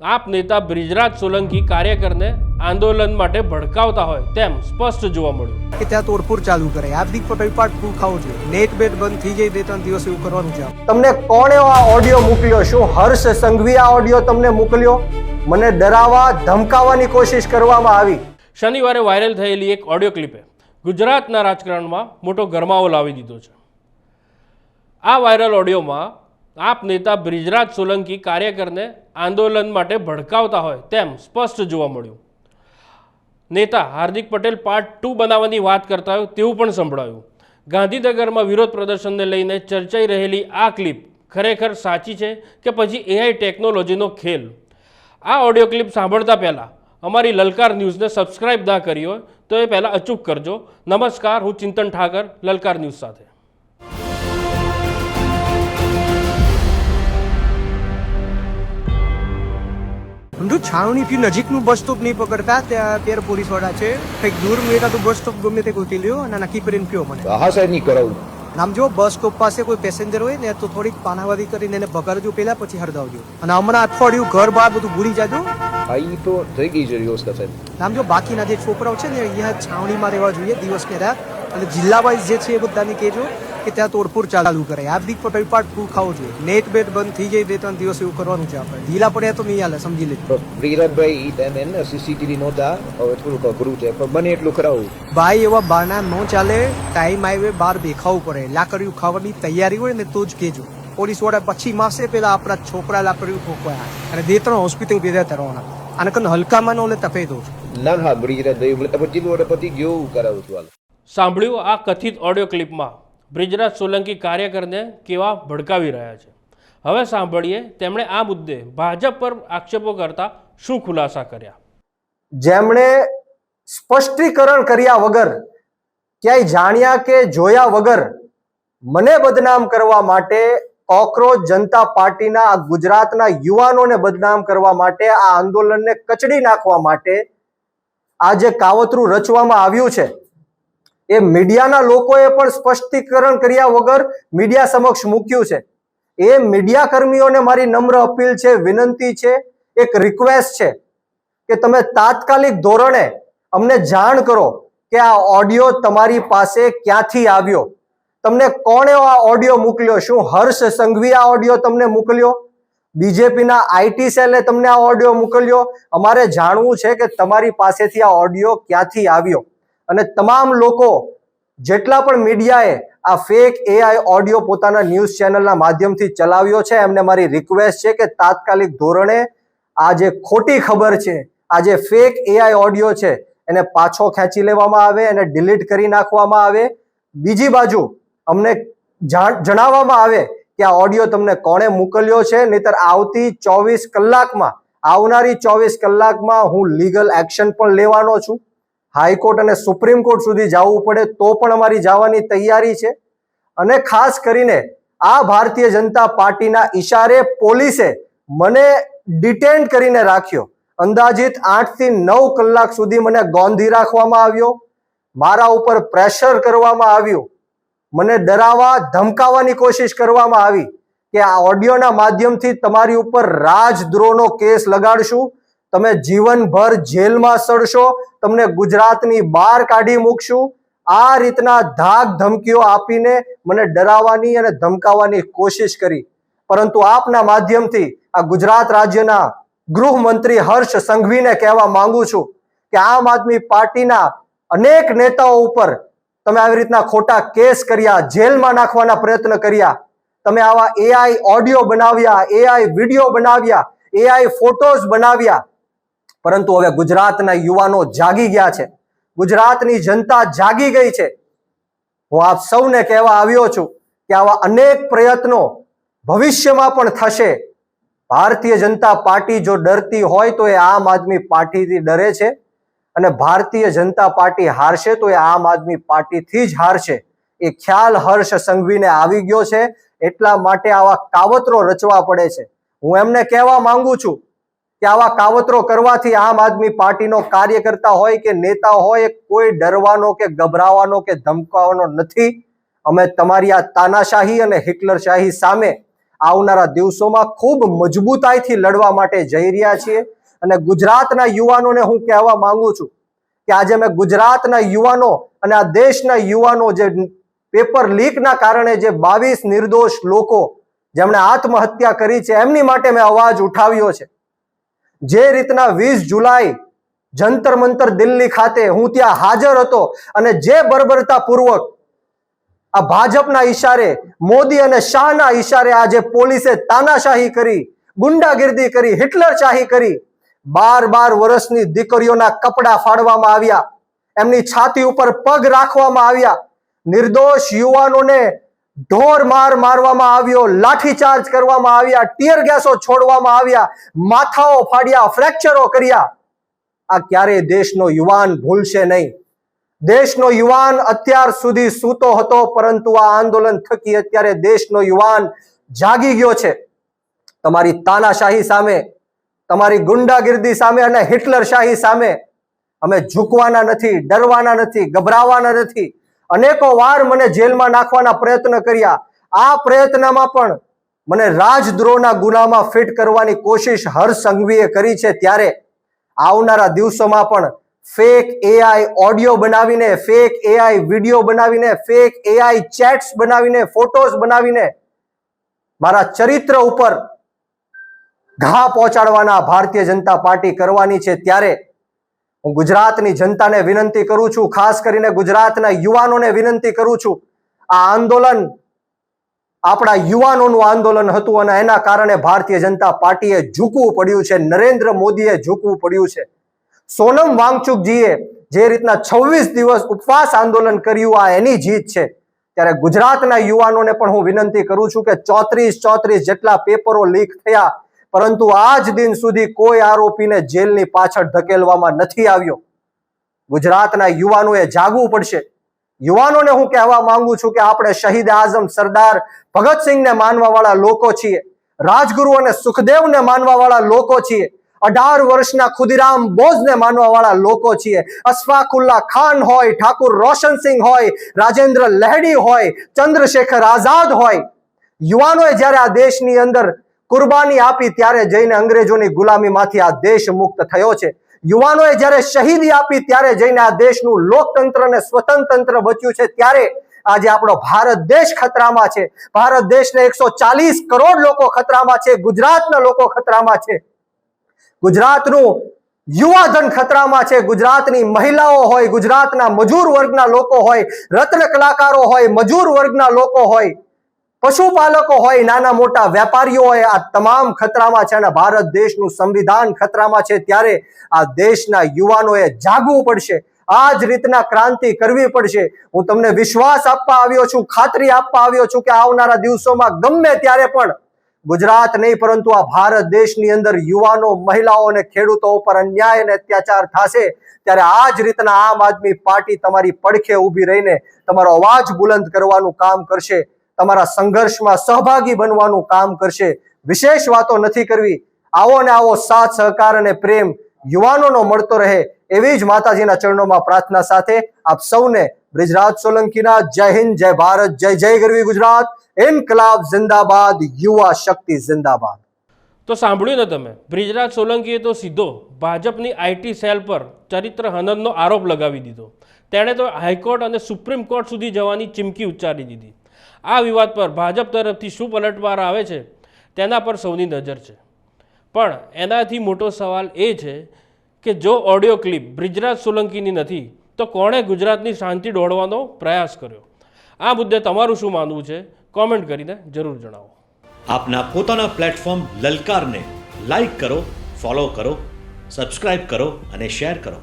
આપ નેતા બ્રિજરાજ સોલંકી કાર્યકરને આંદોલન માટે ભડકાવતા હોય તેમ સ્પષ્ટ જોવા મળ્યું કે ત્યાં તોડફોડ ચાલુ કરે હાર્દિક પટેલ પાટ પૂર ખાવું જોઈએ નેટ બેટ બંધ થઈ જાય 2-3 દિવસ એવું કરવાનું છે તમને કોણે આ ઓડિયો મોકલ્યો શું હર્ષ સંઘવી આ ઓડિયો તમને મોકલ્યો મને ડરાવવા ધમકાવવાની કોશિશ કરવામાં આવી શનિવારે વાયરલ થયેલી એક ઓડિયો ક્લિપે ગુજરાતના રાજકારણમાં મોટો ગરમાવો લાવી દીધો છે। આ વાયરલ ઓડિયોમાં આપ નેતા બ્રિજરાજ સોલંકી કાર્યકરને આંદોલન માટે ભડકાવતા હોય તેમ સ્પષ્ટ જોવા મળ્યું। નેતા હાર્દિક પટેલ પાર્ટ 2 બનાવવાની વાત કરતા હોય તેવું પણ સંભળાયું। ગાંધીનગરમાં વિરોધ પ્રદર્શનને લઈને ચર્ચાઈ રહેલી આ ક્લિપ ખરેખર સાચી છે કે પછી એઆઈ ટેકનોલોજીનો ખેલ? આ ઓડિયો ક્લિપ સાંભળતા પહેલાં અમારી લલકાર ન્યૂઝને સબસ્ક્રાઇબ ના કરી હોય તો એ પહેલાં અચૂક કરજો। નમસ્કાર, હું ચિંતન ઠાકર, લલકાર ન્યૂઝ સાથે। સમજો છાવણીથી નજીકનું બસ સ્ટોપ નહીં પકડતા ત્યારે પોલીસ વાળા છે કંઈક દૂર મેળા તો બસ સ્ટોપ ગમે તે ગોતી લ્યો અને નક્કી કરીને પીઓ મને હા સાહેબ નહીં કરાવું નામ જો બસ સ્ટોપ પાસે કોઈ પેસેન્જર હોય ને તો થોડીક પાનાવાદી કરીને એને બગાડજો પેલા પછી હરદાવજો અને હમણાં અઠવાડિયું ઘર બહાર બધું ભૂલી જાજો। હા એ તો થઈ ગઈ છે વ્યવસ્થા સાહેબ। નામ જો બાકીના જે છોકરાઓ છે ને અહીંયા છાવણીમાં રહેવા જોઈએ દિવસ ને રાત અને જિલ્લા વાઇઝ જે છે એ બધાને કહેજો કે ત્યાં તોડફોડ ચાલુ કરે હાર્દિક પટેલ પાટ પૂર ખાવું જોઈએ નેટ બેટ બંધ થઈ જાય 2-3 દિવસ એવું કરવાનું છે આપણે ઢીલા પડ્યા તો નહીં હાલે સમજી લેજો। બ્રિજરાજભાઈ એને સીસીટીવી નહોતા હવે થોડુંક અઘરું છે પણ બને એટલું કરાવું ભાઈ એવા બાના ન ચાલે ટાઈમ આવે બહાર દેખાવું પડે લાકડીયું ખાવાની તૈયારી હોય ને તો જ કહેજો પોલીસ વાળા પછી માસે પેલા આપણા છોકરા લાકડીયું ઠોકવાયા અને 2-3 હોસ્પિટલ ભેગા કરવાના અને કન હલકામાં ન લે તપે દો ના હા બ્રિજરાજભાઈ એટલે પછી વડપતિ જેવું કરાવું છું હાલ। સાંભળ્યું આ કથિત ઓડિયો ક્લિપમાં બ્રિજરાજ સોલંકી કાર્યકરને કેવા ભડકાવી રહ્યા છે। હવે સાંભળીએ તેમણે આ મુદ્દે ભાજપ પર આક્ષેપો કરતા શું ખુલાસા કર્યા। જેમણે સ્પષ્ટીકરણ કર્યા વગર ક્યાંય જાણ્યા કે જોયા વગર મને બદનામ કરવા માટે કોકરોચ જનતા પાર્ટીના આ ગુજરાતના યુવાનોને બદનામ કરવા માટે આ આંદોલનને કચડી નાખવા માટે આ જે કાવતરું રચવામાં આવ્યું છે એ મીડિયાના લોકોએ પણ સ્પષ્ટીકરણ કર્યા વગર મીડિયા સમક્ષ મૂક્યું છે। એ મીડિયા કર્મીઓને મારી નમ્ર અપીલ છે, વિનંતી છે, એક રિક્વેસ્ટ છે કે તમે તાત્કાલિક ધોરણે અમને જાણ કરો કે આ ઓડિયો તમારી પાસે ક્યાંથી આવ્યો, તમને કોણે આ ઓડિયો મોકલ્યો, શું હર્ષ સંઘવી આ ઓડિયો તમને મોકલ્યો, બીજેપીના આઈટી સેલે તમને આ ઓડિયો મોકલ્યો? અમારે જાણવું છે કે તમારી પાસેથી આ ઓડિયો ક્યાંથી આવ્યો। અને તમામ લોકો જેટલા પણ મીડિયાએ આ ફેક એઆઈ ઓડિયો પોતાના ન્યૂઝ ચેનલના માધ્યમથી ચલાવ્યો છે એમને મારી રિક્વેસ્ટ છે કે તાત્કાલિક ધોરણે આ જે ખોટી ખબર છે, આ જે ફેક એઆઈ ઓડિયો છે એને પાછો ખેંચી લેવામાં આવે, એને ડિલીટ કરી નાખવામાં આવે। બીજી બાજુ અમને જણાવવામાં આવે કે આ ઓડિયો તમને કોણે મોકલ્યો છે, નહીતર આવતી 24 કલાકમાં આવનારી 24 કલાકમાં હું લીગલ એક્શન પણ લેવાનો છું। હાઈકોર્ટ અને સુપ્રીમ કોર્ટ સુધી જવું પડે તો પણ અમારી જવાની તૈયારી છે। અને ખાસ કરીને આ ભારતીય જનતા પાર્ટીના ઈશારે પોલીસે મને ડિટેન કરીને રાખ્યો, અંદાજિત 8 થી 9 કલાક સુધી મને ગોંધી રાખવામાં આવ્યો, મારા ઉપર પ્રેશર કરવામાં આવ્યું, મને ડરાવવા ધમકાવવાની કોશિશ કરવામાં આવી કે આ ઓડિયોના માધ્યમથી તમારી ઉપર રાજદ્રોહનો કેસ લગાડશું, તમે જીવનભર જેલમાં સડશો, તમને ગુજરાતની બહાર કાઢી મૂકશું। આ રીતના ધાક ધમકીઓ આપીને મને ડરાવવાની અને ધમકાવવાની કોશિશ કરી। પરંતુ આપના માધ્યમથી આ ગુજરાત રાજ્યના ગૃહમંત્રી હર્ષ સંઘવીને કહેવા માંગુ છું કે આમ આદમી પાર્ટીના અનેક નેતાઓ ઉપર તમે આવી રીતના ખોટા કેસ કર્યા, જેલમાં નાખવાના પ્રયત્ન કર્યા, તમે આવા એઆઈ ઓડિયો બનાવ્યા, એઆઈ વિડીયો બનાવ્યા, એઆઈ ફોટોઝ બનાવ્યા, પરંતુ હવે ગુજરાતના યુવાનો જાગી ગયા છે, ગુજરાતની જનતા જાગી ગઈ છે। હું આપ સૌને કહેવા આવ્યો છું કે આવા અનેક પ્રયત્નો ભવિષ્યમાં પણ થશે। ભારતીય જનતા પાર્ટી જો ડરતી હોય તો એ આમ આદમી પાર્ટીથી ડરે છે અને ભારતીય જનતા પાર્ટી હારશે તો એ આમ આદમી પાર્ટીથી જ હારશે। એ ખ્યાલ હર્ષ સંઘવીને આવી ગયો છે, એટલા માટે આવા કાવતરો રચવા પડે છે। હું એમને કહેવા માંગુ છું કે આવા કાવતરો કરવાથી આમ આદમી પાર્ટીનો કાર્યકર્તા હોય કે નેતા હોય કોઈ ડરવાનો કે ગભરાવાનો કે ધમકાવવાનો નથી। અમે તમારી આ તાનાશાહી અને હિટલરશાહી સામે આવનારા દિવસોમાં ખૂબ મજબૂતાઈથી લડવા માટે જઈ રહ્યા છીએ. અને ગુજરાતના યુવાનોને હું કહેવા માંગુ છું કે આજે મેં ગુજરાતના યુવાનો અને આ દેશના યુવાનો જે પેપર લીકના કારણે જે 22 નિર્દોષ લોકો જેમણે આત્મહત્યા કરી છે એમની માટે મેં અવાજ ઉઠાવ્યો છે. જે રીતના 20 જુલાઈ જંતર મંતર દિલ્હી ખાતે હું ત્યાં હાજર હતો અને જે બર્બરતા પૂર્વક આ ભાજપના ઈશારે, મોદી અને શાહના ઈશારે આજે પોલીસે તાનાશાહી કરી, ગુંડાગીર્દી કરી, હિટલરશાહી કરી, 12 વર્ષની દીકરીઓના કપડા ફાડવામાં આવ્યા, એમની છાતી ઉપર પગ રાખવામાં આવ્યા, નિર્દોષ યુવાનોને ઢોર માર મારવામાં આવ્યો, લાઠીચાર્જ કરવામાં આવ્યા, ટીયર ગેસો છોડવામાં આવ્યા, માથાઓ ફાડ્યા, ફ્રેક્ચરો કર્યા. આ ક્યારેય દેશનો યુવાન ભૂલશે નહીં. દેશનો યુવાન અત્યાર સુધી સૂતો હતો, પરંતુ આ આંદોલન થકી અત્યારે દેશનો યુવાન જાગી ગયો છે. તમારી તાનાશાહી સામે, તમારી ગુંડાગીર્દી સામે અને હિટલરશાહી સામે અમે ઝૂકવાના નથી, ડરવાના નથી, ગભરાવાના નથી. અનેકો વાર મને જેલમાં નાખવાના પ્રયત્ન કર્યા. આ પ્રયત્નમાં પણ મને રાજદ્રોહના ગુનામાં ફિટ કરવાની કોશિશ હર્ષ સંઘવીએ કરી છે. ત્યારે આવનારા દિવસોમાં પણ ફેક એઆઈ ઓડિયો બનાવીને, ફેક એઆઈ વિડીયો બનાવીને, ફેક એઆઈ ચેટ્સ બનાવીને, ફોટોઝ બનાવીને મારા ચરિત્ર ઉપર ઘા પહોંચાડવાના ભારતીય જનતા પાર્ટી કરવાની છે. ત્યારે હું ગુજરાતની જનતાને વિનંતી કરું છું, ખાસ કરીને ગુજરાતના યુવાનોને વિનંતી કરું છું, આ આંદોલન આપણા યુવાનોનું આંદોલન હતું અને એના કારણે ભારતીય જનતા પાર્ટીએ ઝૂકવું પડ્યું છે, નરેન્દ્ર મોદીએ ઝૂકવું પડ્યું છે. સોનમ વાંગચુકજીએ જે રીતના 26 દિવસ ઉપવાસ આંદોલન કર્યું, આ એની જીત છે. ત્યારે ગુજરાતના યુવાનોને પણ હું વિનંતી કરું છું કે 34 જેટલા પેપરો લીક થયા, પરંતુ આજ દિન સુધી કોઈ આરોપીને જેલની પાછળ ધકેલવામાં નથી આવ્યો. ગુજરાતના યુવાનોએ જાગવું પડશે. યુવાનોને હું કહેવા માંગુ છું કે આપણે શહીદ આઝમ સરદાર ભગતસિંહને માનવા વાળા લોકો છીએ, રાજગુરુ અને સુખદેવને માનવા વાળા લોકો છીએ, 18 વર્ષના ખુદીરામ બોઝને માનવા વાળા લોકો છીએ. અશફાકુલ્લા ખાન હોય, ઠાકુર રોશનસિંહ હોય, રાજેન્દ્ર લહેડી હોય, ચંદ્રશેખર આઝાદ હોય, યુવાનોએ જ્યારે આ દેશની અંદર કુરબાની આપી ત્યારે જઈને અંગ્રેજોની ગુલામીમાંથી આ દેશ મુક્ત થયો છે. યુવાનોએ જ્યારે શહીદી આપી ત્યારે જઈને આ દેશનું લોકતંત્ર અને સ્વતંત્ર બચ્યું છે. ત્યારે આજે આપણો ભારત દેશ ખતરામાં છે. ભારત દેશને 140 કરોડ લોકો ખતરામાં છે. ગુજરાતના લોકો ખતરામાં છે. ગુજરાતનું યુવાધન ખતરામાં છે. ગુજરાતની મહિલાઓ હોય, ગુજરાતના મજૂર વર્ગના લોકો હોય, રત્ન કલાકારો હોય, મજૂર વર્ગના લોકો હોય, પશુપાલકો હોય, નાના મોટા વેપારીઓ હોય, આ તમામ ખતરામાં છે અને ભારત દેશનું સંવિધાન ખતરામાં છે. ત્યારે આ દેશના યુવાનોએ જાગવું પડશે, આ જ રીતના ક્રાંતિ કરવી પડશે. હું તમને વિશ્વાસ આપવા આવ્યો છું, ખાતરી આપવા આવ્યો છું કે આવનારા દિવસોમાં ગમે ત્યારે પણ ગુજરાત નહીં પરંતુ આ ભારત દેશની અંદર યુવાનો, મહિલાઓ અને ખેડૂતો ઉપર અન્યાય અને અત્યાચાર થશે. ત્યારે આ જ રીતના આમ આદમી પાર્ટી તમારી પડખે ઊભી રહીને તમારો અવાજ બુલંદ કરવાનું કામ કરશે, તમારા સંઘર્ષમાં સહભાગી બનવાનું કામ કરશે. વિશેષ વાતો નથી કરવી. આવો ને આવો સાથ સહકાર અને પ્રેમ યુવાનોનો મળતો રહે એવી જ માતાજીના ચરણોમાં પ્રાર્થના સાથે આપ સૌને બ્રિજરાજ સોલંકીના જય હિન્દ, જય ભારત, જય જય ગરવી ગુજરાત, ઇન્કલાબ જિંદાબાદ, યુવા શક્તિ જિંદાબાદ. તો સાંભળ્યું ને તમે, બ્રિજરાજ સોલંકીએ તો સીધો ભાજપની આઈટી સેલ પર ચરિત્ર હનનનો આરોપ લગાવી દીધો. તેણે તો હાઈકોર્ટ અને સુપ્રીમ કોર્ટ સુધી જવાની ચીમકી ઉચ્ચારી દીધી. આ વિવાદ પર ભાજપ તરફથી શું પલટવાર આવે છે તેના પર સૌની નજર છે. પણ એનાથી મોટો સવાલ એ છે કે જો ઓડિયો ક્લિપ બ્રિજરાજ સોલંકીની નથી તો કોણે ગુજરાતની શાંતિ દોડવાનો પ્રયાસ કર્યો? આ મુદ્દે તમારું શું માનવું છે? કોમેન્ટ કરીને જરૂર જણાવો. આપના પોતાના પ્લેટફોર્મ લલકારને લાઈક કરો, ફોલો કરો, સબસ્ક્રાઇબ કરો અને શેર કરો.